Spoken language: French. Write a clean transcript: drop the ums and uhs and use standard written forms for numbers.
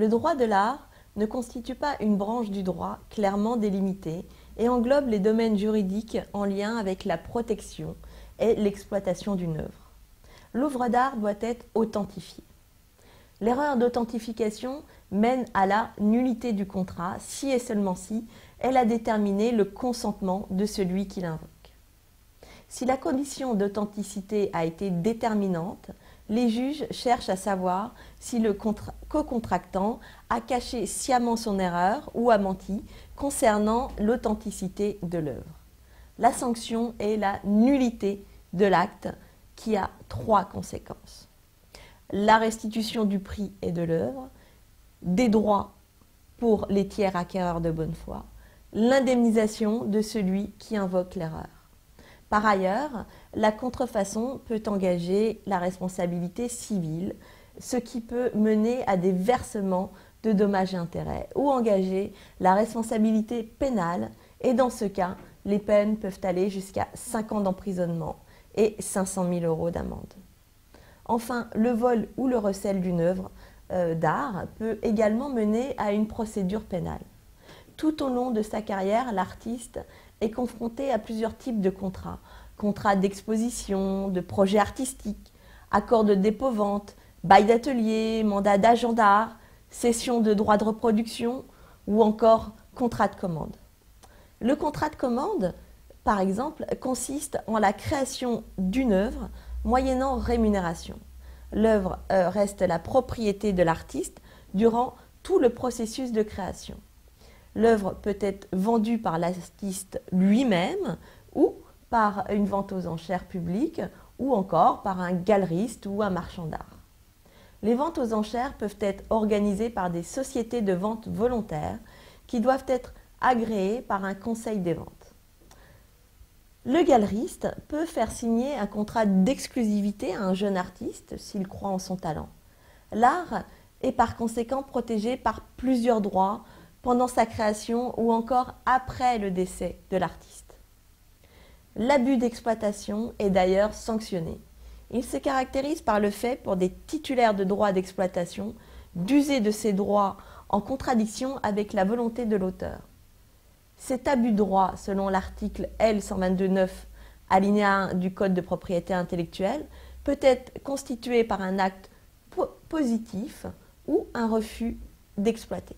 Le droit de l'art ne constitue pas une branche du droit clairement délimitée et englobe les domaines juridiques en lien avec la protection et l'exploitation d'une œuvre. L'œuvre d'art doit être authentifiée. L'erreur d'authentification mène à la nullité du contrat si et seulement si elle a déterminé le consentement de celui qui l'invoque. Si la condition d'authenticité a été déterminante, les juges cherchent à savoir si le co-contractant a caché sciemment son erreur ou a menti concernant l'authenticité de l'œuvre. La sanction est la nullité de l'acte qui a 3 conséquences. La restitution du prix et de l'œuvre, des droits pour les tiers acquéreurs de bonne foi, l'indemnisation de celui qui invoque l'erreur. Par ailleurs, la contrefaçon peut engager la responsabilité civile, ce qui peut mener à des versements de dommages et intérêts, ou engager la responsabilité pénale, et dans ce cas, les peines peuvent aller jusqu'à 5 ans d'emprisonnement et 500 000 € d'amende. Enfin, le vol ou le recel d'une œuvre d'art peut également mener à une procédure pénale. Tout au long de sa carrière, l'artiste est confronté à plusieurs types de contrats. Contrats d'exposition, de projets artistiques, accords de dépôt-vente, bail d'atelier, mandat d'agent d'art, cession de droits de reproduction ou encore contrat de commande. Le contrat de commande, par exemple, consiste en la création d'une œuvre moyennant rémunération. L'œuvre reste la propriété de l'artiste durant tout le processus de création. L'œuvre peut être vendue par l'artiste lui-même ou par une vente aux enchères publiques ou encore par un galeriste ou un marchand d'art. Les ventes aux enchères peuvent être organisées par des sociétés de vente volontaires qui doivent être agréées par un conseil des ventes. Le galeriste peut faire signer un contrat d'exclusivité à un jeune artiste s'il croit en son talent. L'art est par conséquent protégé par plusieurs droits pendant sa création ou encore après le décès de l'artiste. L'abus d'exploitation est d'ailleurs sanctionné. Il se caractérise par le fait pour des titulaires de droits d'exploitation d'user de ces droits en contradiction avec la volonté de l'auteur. Cet abus de droit, selon l'article L. 122.9 alinéa 1 du Code de propriété intellectuelle, peut être constitué par un acte positif ou un refus d'exploiter.